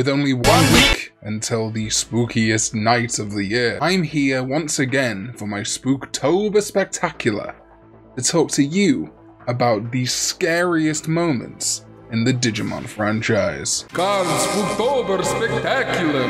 With only 1 week until the spookiest night of the year, I'm here once again for my Spooktober Spectacular to talk to you about the scariest moments in the Digimon franchise. Carl Spooktober Spectacular!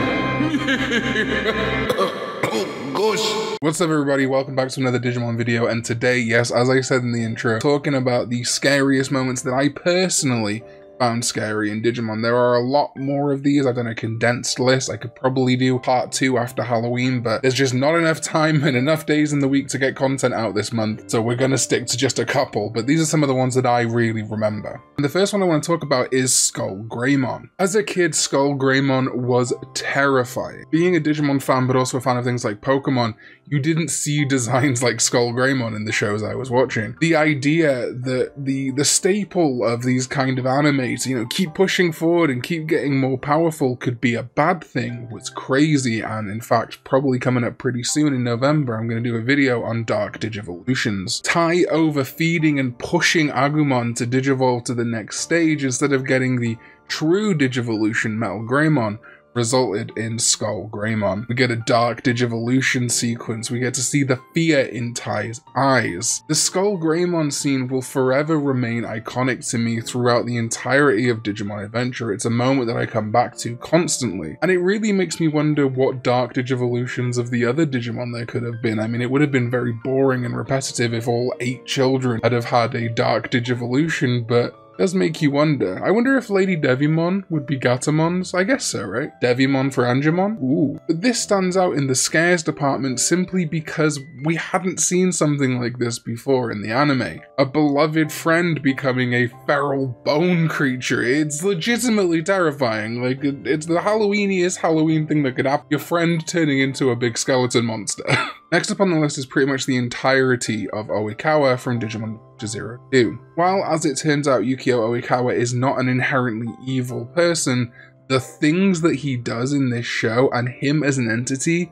Oh, what's up everybody, welcome back to another Digimon video, and today, yes, as I said in the intro, talking about the scariest moments that I personally found scary in Digimon. There are a lot more of these. I've done a condensed list. I could probably do part 2 after Halloween, but there's just not enough time and enough days in the week to get content out this month, so we're gonna stick to just a couple, but these are some of the ones that I really remember. And the first one I want to talk about is Skull Greymon. As a kid, Skull Greymon was terrifying. Being a Digimon fan, but also a fan of things like Pokemon, you didn't see designs like Skull Greymon in the shows I was watching. The idea that the staple of these kind of anime, you know, keep pushing forward and keep getting more powerful could be a bad thing was crazy, and in fact probably coming up pretty soon in November I'm going to do a video on Dark Digivolutions. Tai overfeeding and pushing Agumon to digivolve to the next stage instead of getting the true Digivolution Metal Greymon resulted in Skull Greymon. We get a Dark Digivolution sequence, we get to see the fear in Tai's eyes. The Skull Greymon scene will forever remain iconic to me throughout the entirety of Digimon Adventure. It's a moment that I come back to constantly, and it really makes me wonder what Dark Digivolutions of the other Digimon there could have been. I mean, it would have been very boring and repetitive if all 8 children had have had a Dark Digivolution, but does make you wonder. I wonder if Lady Devimon would be Gatamon's? I guess so, right? Devimon for Angemon? Ooh. But this stands out in the scares department simply because we hadn't seen something like this before in the anime. A beloved friend becoming a feral bone creature. It's legitimately terrifying. Like, it's the Halloweeniest Halloween thing that could happen. Your friend turning into a big skeleton monster. Next up on the list is pretty much the entirety of Oikawa from Digimon Zero 2. While, as it turns out, Yukio Oikawa is not an inherently evil person, the things that he does in this show and him as an entity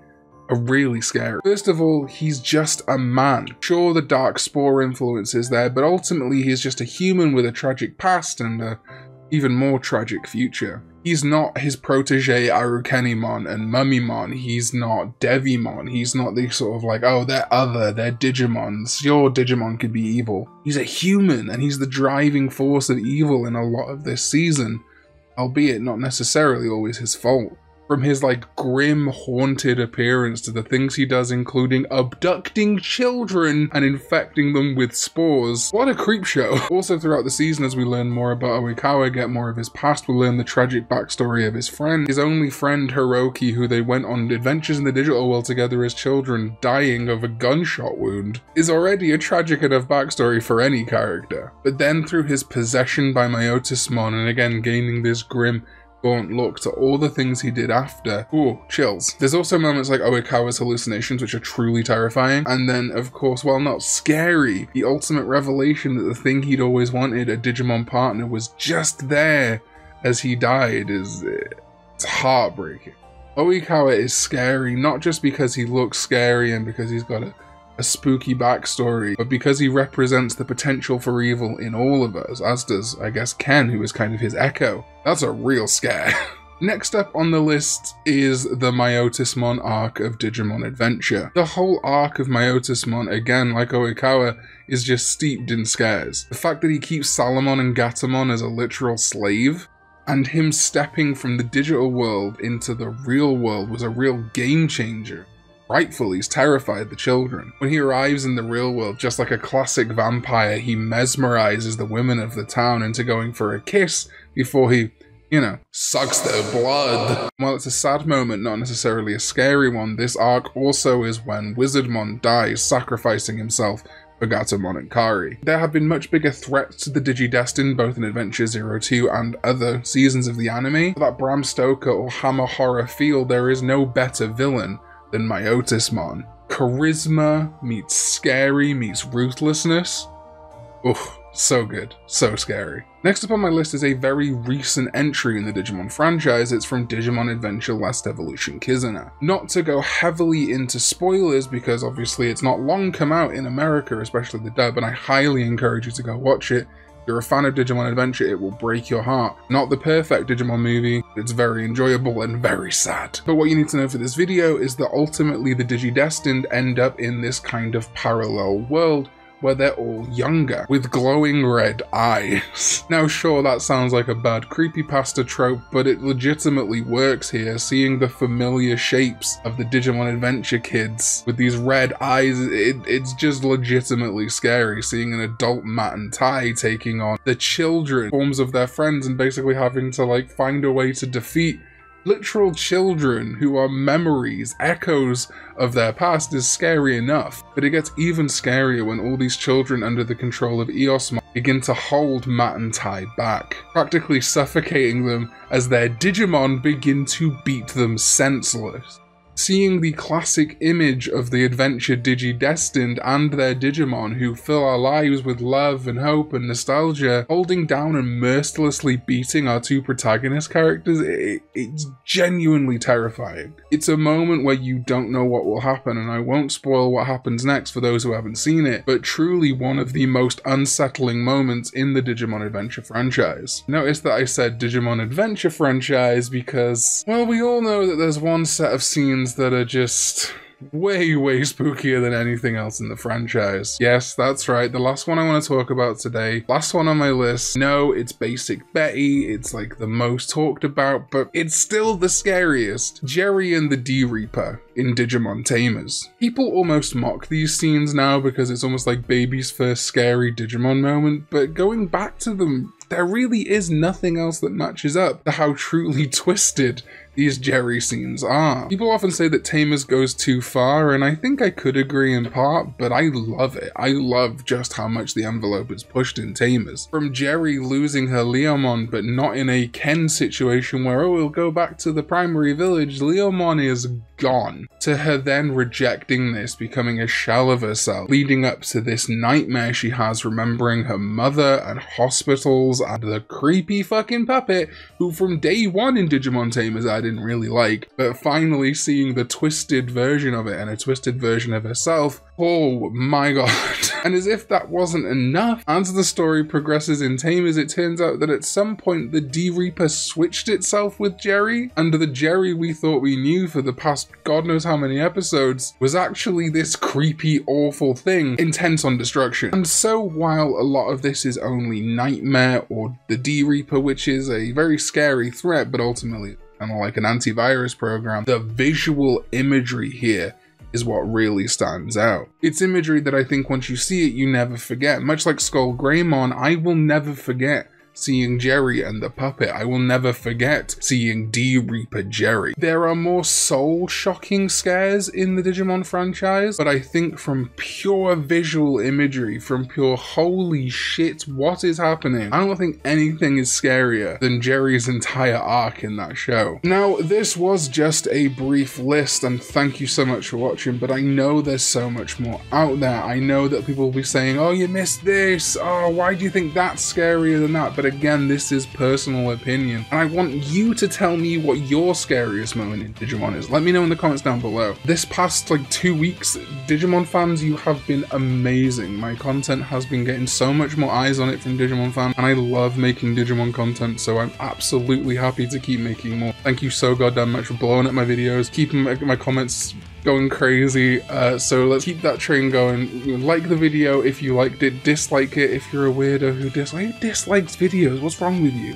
are really scary. First of all, he's just a man. Sure, the Dark Spore influence is there, but ultimately he's just a human with a tragic past and a even more tragic future. He's not his protege Arukenimon and Mummymon, he's not Devimon, he's not the sort of like, oh, they're other, they're Digimons, your Digimon could be evil. He's a human, and he's the driving force of evil in a lot of this season, albeit not necessarily always his fault. From his like grim, haunted appearance to the things he does, including abducting children and infecting them with spores. What a creep show. Also throughout the season, as we learn more about Oikawa, get more of his past, we learn the tragic backstory of his friend. His only friend, Hiroki, who they went on adventures in the digital world together as children, dying of a gunshot wound, is already a tragic enough backstory for any character. But then through his possession by Myotismon, and again gaining this grim, gaunt look to all the things he did after. Ooh, chills. There's also moments like Oikawa's hallucinations, which are truly terrifying. And then, of course, while not scary, the ultimate revelation that the thing he'd always wanted, a Digimon partner, was just there as he died it's heartbreaking. Oikawa is scary, not just because he looks scary and because he's got a spooky backstory, but because he represents the potential for evil in all of us, as does, I guess, Ken, who is kind of his echo. That's a real scare. Next up on the list is the Myotismon arc of Digimon Adventure. The whole arc of Myotismon, again, like Oikawa, is just steeped in scares. The fact that he keeps Salamon and Gatomon as a literal slave, and him stepping from the digital world into the real world was a real game changer. Rightfully, he's terrified the children. When he arrives in the real world, just like a classic vampire, he mesmerizes the women of the town into going for a kiss before he, you know, sucks their blood. While it's a sad moment, not necessarily a scary one, this arc also is when Wizardmon dies, sacrificing himself for Gatomon and Kari. There have been much bigger threats to the Digidestined, both in Adventure Zero 2 and other seasons of the anime. For that Bram Stoker or Hammer horror feel, there is no better villain than Myotismon. Charisma meets scary meets ruthlessness. Oof, so good, so scary. Next up on my list is a very recent entry in the Digimon franchise. It's from Digimon Adventure Last Evolution Kizuna. Not to go heavily into spoilers, because obviously it's not long come out in America, especially the dub, and I highly encourage you to go watch it. you're a fan of Digimon Adventure, it will break your heart. Not the perfect Digimon movie, it's very enjoyable and very sad. But what you need to know for this video is that ultimately the Digidestined end up in this kind of parallel world where they're all younger, with glowing red eyes. Now sure, that sounds like a bad creepypasta trope, but it legitimately works here, seeing the familiar shapes of the Digimon Adventure kids with these red eyes. It's just legitimately scary, seeing an adult Matt and Tai taking on the children forms of their friends and basically having to like find a way to defeat literal children who are memories, echoes of their past is scary enough, but it gets even scarier when all these children under the control of Eosmon begin to hold Matt and Tai back, practically suffocating them as their Digimon begin to beat them senseless. Seeing the classic image of the Adventure Digidestined and their Digimon who fill our lives with love and hope and nostalgia, holding down and mercilessly beating our two protagonist characters, it's genuinely terrifying. It's a moment where you don't know what will happen, and I won't spoil what happens next for those who haven't seen it, but truly one of the most unsettling moments in the Digimon Adventure franchise. Notice that I said Digimon Adventure franchise because, well, we all know that there's one set of scenes that are just way spookier than anything else in the franchise. Yes, that's right, the last one I want to talk about today, last one on my list. No, it's Basic Betty, it's like the most talked about, but it's still the scariest. Jerry and the D-Reaper in Digimon Tamers. People almost mock these scenes now because it's almost like baby's first scary Digimon moment, but going back to them, there really is nothing else that matches up to how truly twisted these Jerry scenes are. People often say that Tamers goes too far, and I think I could agree in part, but I love it. I love just how much the envelope is pushed in Tamers. From Jerry losing her Leomon, but not in a Ken situation where, oh, we'll go back to the primary village, Leomon is gone, to her then rejecting this, becoming a shell of herself, leading up to this nightmare she has remembering her mother and hospitals and the creepy fucking puppet who from day one in Digimon Tamers I didn't really like, but finally seeing the twisted version of it and a twisted version of herself. Oh my god. And as if that wasn't enough, as the story progresses in Tamers, it turns out that at some point the D-Reaper switched itself with Jerry, and the Jerry we thought we knew for the past god knows how many episodes was actually this creepy, awful thing, intent on destruction. And so while a lot of this is only Nightmare or the D-Reaper, which is a very scary threat, but ultimately kind of like an antivirus program, the visual imagery here is what really stands out. It's imagery that I think once you see it, you never forget. Much like Skull Greymon, I will never forget seeing Jerry and the puppet. I will never forget seeing D-Reaper Jerry. There are more soul-shocking scares in the Digimon franchise, but I think from pure visual imagery, from pure holy shit, what is happening? I don't think anything is scarier than Jerry's entire arc in that show. Now, this was just a brief list, and thank you so much for watching, but I know there's so much more out there. I know that people will be saying, oh, you missed this, oh, why do you think that's scarier than that? But again, this is personal opinion, and I want you to tell me what your scariest moment in Digimon is. Let me know in the comments down below. This past like 2 weeks, Digimon fans, you have been amazing. My content has been getting so much more eyes on it from Digimon fans, and I love making Digimon content, so I'm absolutely happy to keep making more. Thank you so goddamn much for blowing up my videos, keeping my comments going crazy, so let's keep that train going. Like the video if you liked it, dislike it if you're a weirdo who dislikes videos. What's wrong with you?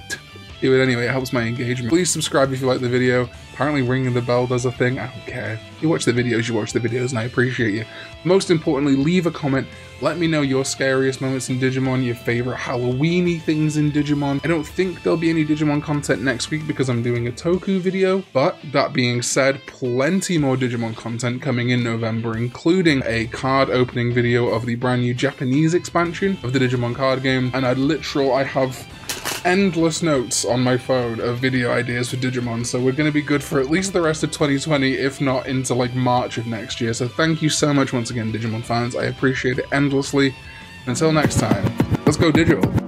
Do it anyway, it helps my engagement. Please subscribe if you like the video. Apparently ringing the bell does a thing, I don't care. You watch the videos, and I appreciate you. Most importantly, leave a comment. Let me know your scariest moments in Digimon, your favorite Halloween-y things in Digimon. I don't think there'll be any Digimon content next week because I'm doing a Toku video, but that being said, plenty more Digimon content coming in November, including a card opening video of the brand new Japanese expansion of the Digimon card game, and I have endless notes on my phone of video ideas for Digimon, so we're going to be good for at least the rest of 2020, if not into like March of next year. So thank you so much once again, Digimon fans. I appreciate it endlessly. Until next time, let's go digital.